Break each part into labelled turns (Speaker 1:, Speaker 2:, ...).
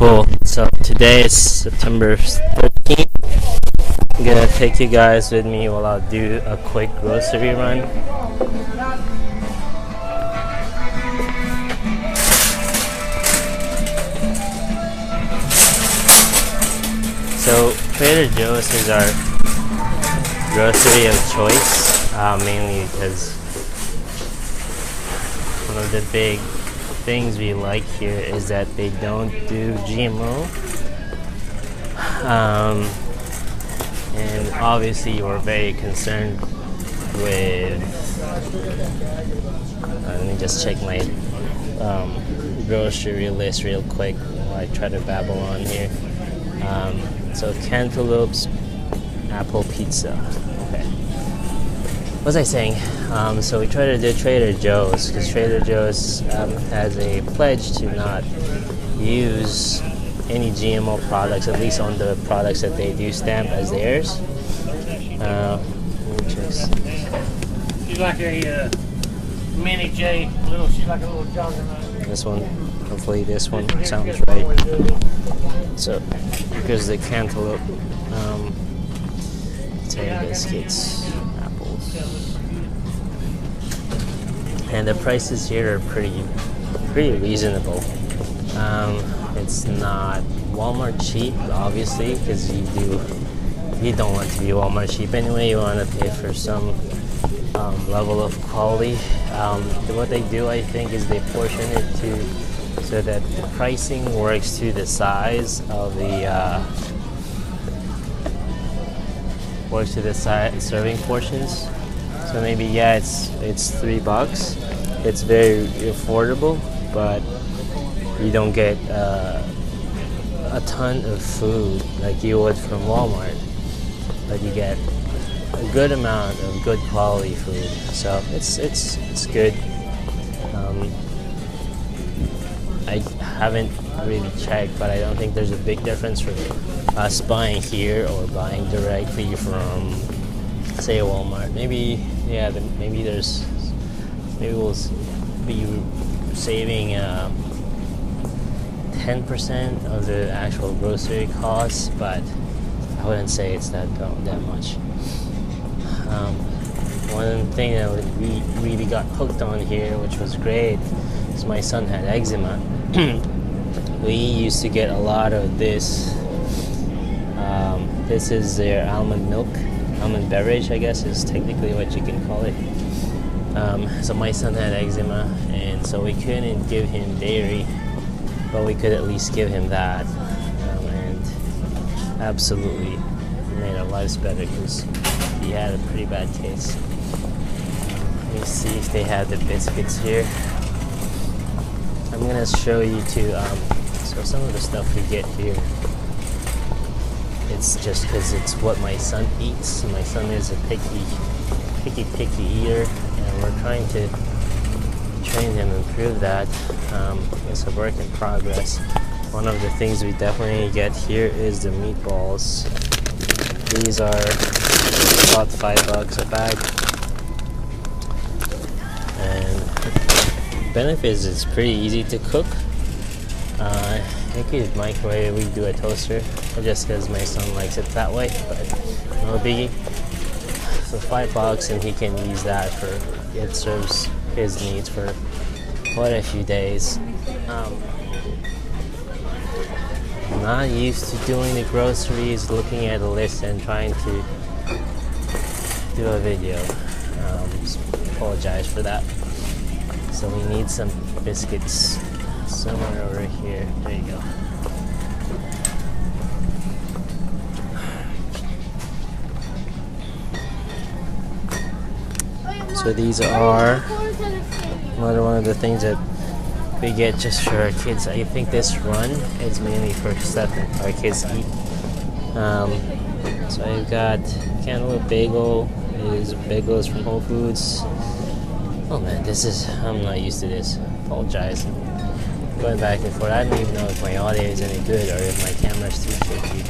Speaker 1: Cool. So today is September 13th. I'm gonna take you guys with me while I'll do a quick grocery run. So Trader Joe's is our grocery of choice, mainly because one of the big things we like here is that they don't do GMO. And obviously we're very concerned with let me just check my grocery list real quick while I try to babble on here. So cantaloupes, apple pizza. Okay. What was I saying? So we try to do Trader Joe's because Trader Joe's has a pledge to not use any GMO products, at least on the products that they do stamp as theirs.
Speaker 2: She's like a mini J, she's like a little jogger.
Speaker 1: This one, hopefully this one sounds right. So here's the cantaloupe, potato biscuits, apples, and the prices here are pretty reasonable. It's not Walmart cheap, obviously, because you don't want to be Walmart cheap anyway. You want to pay for some level of quality. What they do, I think, is they portion it so that the pricing works to the size of the serving portions. So maybe it's $3. It's very affordable, but you don't get a ton of food like you would from Walmart, but you get a good amount of good quality food. So it's good. I haven't really checked, but I don't think there's a big difference for us buying here or buying directly from, say, Walmart. Maybe we'll be saving 10% of the actual grocery costs, but I wouldn't say it's that much. One thing that we really got hooked on here, which was great, is my son had eczema. We used to get a lot of this. This is their almond beverage, I guess is technically what you can call it. So my son had eczema, and so we couldn't give him dairy, but we could at least give him that, and absolutely made our lives better because he had a pretty bad case. Let me see if they have the biscuits here. I'm gonna show you too. So some of the stuff we get here, it's just because it's what my son eats. My son is a picky eater, and we're trying to train him and improve that. It's a work in progress. One of the things we definitely get here is the meatballs. These are about $5 a bag, and benefit is it's pretty easy to cook. You could microwave, we do a toaster, just because my son likes it that way, but no biggie. So $5, and he can use that it serves his needs for quite a few days. I'm not used to doing the groceries, looking at a list and trying to do a video. Apologize for that. So we need some biscuits somewhere over here. There you go. So these are another one of the things that we get just for our kids. I think this run is mainly for stuff that our kids eat. So I've got cantaloupe bagel. Bagels from Whole Foods. Oh man, I'm not used to this. Apologize. Going back and forth. I don't even know if my audio is any good or if my camera's too shaky.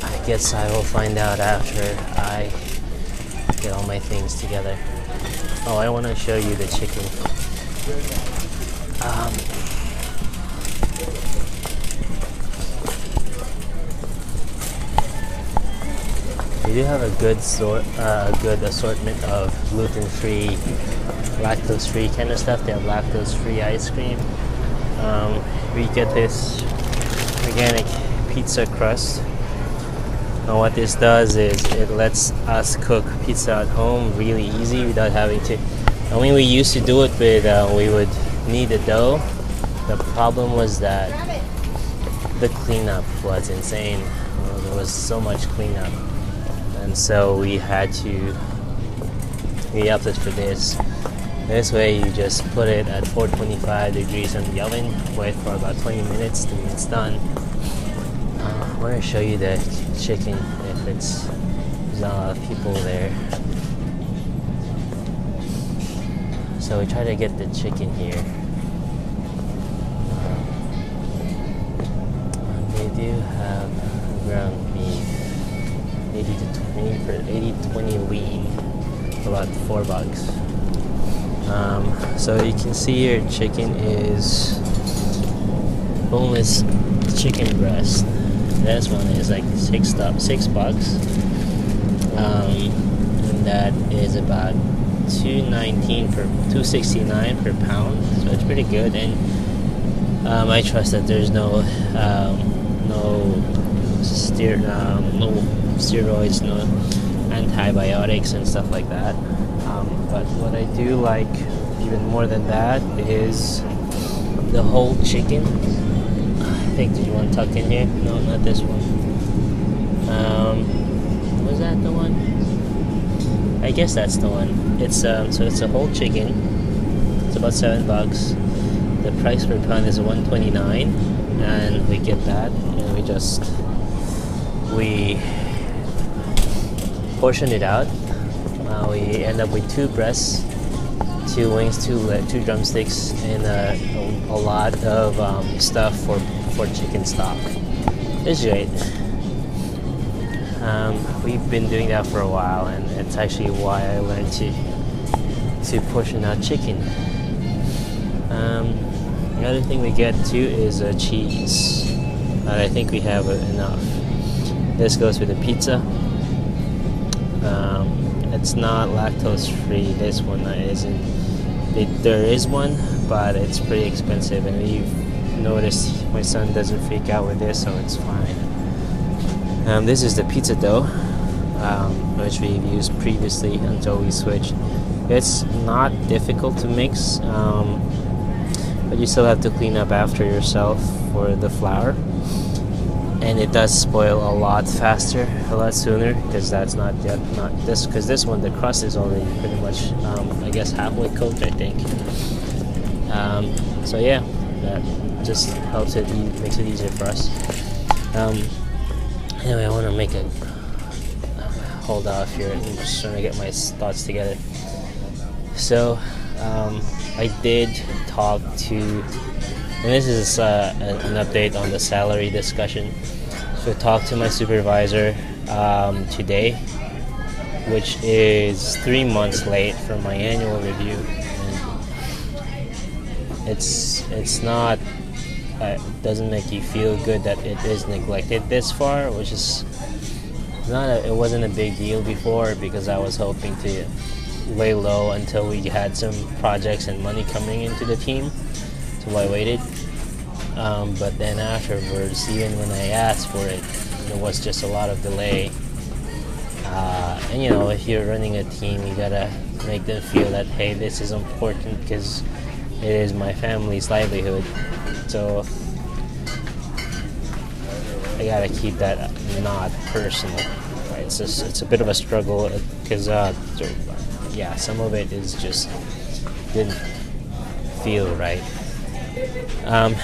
Speaker 1: I guess I will find out after I get all my things together. Oh, I want to show you the chicken. We do have a good assortment of gluten-free, lactose-free kind of stuff. They have lactose-free ice cream. We get this organic pizza crust. Now what this does is it lets us cook pizza at home really easy without having to. I mean, we used to do it with we would knead the dough. The problem was that the cleanup was insane. There was so much cleanup, and so we opted for this. This way you just put it at 425 degrees in the oven, wait for about 20 minutes till it's done. I want to show you the chicken if there's not a lot of people there. So we try to get the chicken here. They do have ground beef, 80-20 lean, about $4. So you can see here, chicken is boneless chicken breast. This one is like $6. And that is about $2.69 per pound. So it's pretty good, and I trust that there's no steroids, no antibiotics and stuff like that. But what I do like even more than that is the whole chicken. I think, did you want to tuck in here? No, not this one. Was that the one? I guess that's the one. It's so it's a whole chicken. It's about $7. The price per pound is $1.29, and we get that, and we portion it out. We end up with 2 breasts, 2 wings, 2 drumsticks, and a lot of stuff for chicken stock. It's great. We've been doing that for a while, and it's actually why I learned to portion out chicken. The other thing we get too is cheese. I think we have enough. This goes with the pizza. It's not lactose free. This one isn't. There is one, but it's pretty expensive, and we've noticed my son doesn't freak out with this, so it's fine. This is the pizza dough, which we've used previously until we switched. It's not difficult to mix, but you still have to clean up after yourself for the flour. And it does spoil a lot faster, a lot sooner, because that's not this. Because this one, the crust is already pretty much, I guess, halfway cooked, I think. So yeah, that just helps it, makes it easier for us. Anyway, I want to make a hold off here. I'm just trying to get my thoughts together. So I did talk to. And this is an update on the salary discussion. So I talked to my supervisor today, which is 3 months late from my annual review. And it's not. It doesn't make you feel good that it is neglected this far, which is not. It wasn't a big deal before because I was hoping to lay low until we had some projects and money coming into the team. So I waited, but then afterwards, even when I asked for it, there was just a lot of delay. And you know, if you're running a team, you gotta make them feel that, hey, this is important because it is my family's livelihood. So I gotta keep that not personal. Right? It's a bit of a struggle because yeah, some of it is just didn't feel right.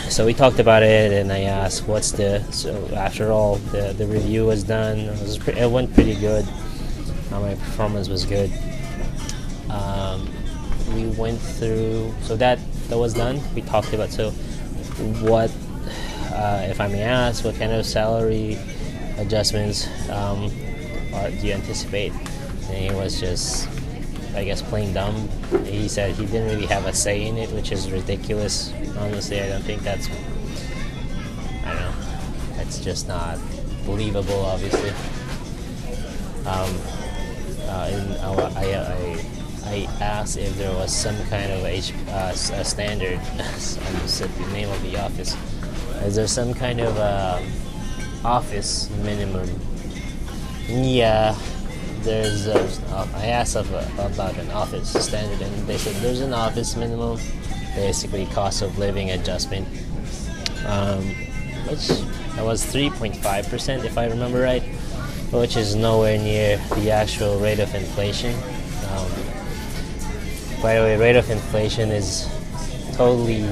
Speaker 1: So we talked about it, and I asked, so after all, the review was done. It went pretty good. My performance was good. We went through, so that was done. We talked about, so what, if I may ask, what kind of salary adjustments do you anticipate? And he was just, I guess, plain dumb. He said he didn't really have a say in it, which is ridiculous. Honestly, I don't think that's just not believable, obviously. I asked if there was some kind of a standard. I just said the name of the office. Is there some kind of office minimum? Yeah, there's. I asked about an office standard, and they said there's an office minimum, basically cost of living adjustment, which was 3.5% if I remember right, which is nowhere near the actual rate of inflation. By the way, rate of inflation is totally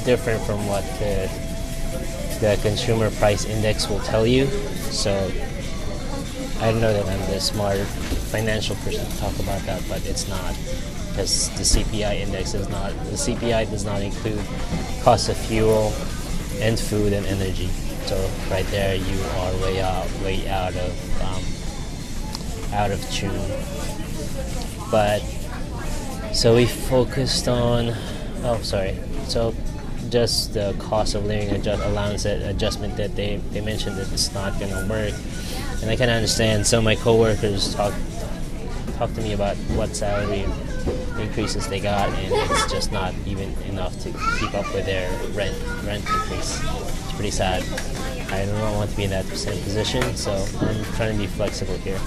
Speaker 1: different from what the consumer price index will tell you. So I don't know that I'm the smart financial person to talk about that, but it's not, because the CPI index is not. The CPI does not include cost of fuel and food and energy. So right there, you are way out of tune. But so we focused on. Oh, sorry. So just the cost of living allowance adjustment that they mentioned that it's not going to work, and I kind of understand. So my coworkers talk to me about what salary increases they got, and it's just not even enough to keep up with their rent increase. It's pretty sad. I don't want to be in that same position, so I'm trying to be flexible here.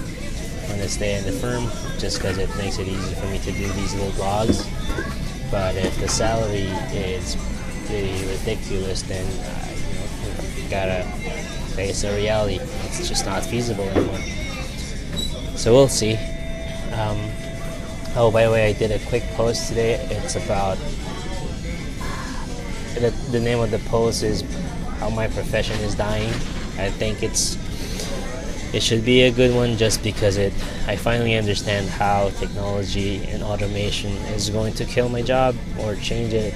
Speaker 1: I'm going to stay in the firm just because it makes it easy for me to do these little vlogs. But if the salary is pretty ridiculous, then you gotta face the reality. It's just not feasible anymore. So we'll see. Oh, by the way, I did a quick post today. It's about the name of the post is "How My Profession Is Dying." I think it should be a good one just because I finally understand how technology and automation is going to kill my job or change it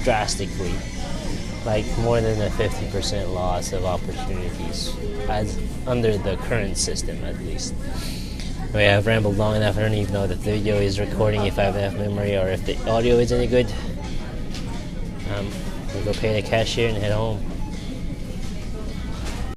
Speaker 1: drastically, like more than a 50% loss of opportunities as under the current system, at least. Anyway, I've rambled long enough. I don't even know if the video is recording, if I have enough memory, or if the audio is any good. We'll go pay the cashier and head home.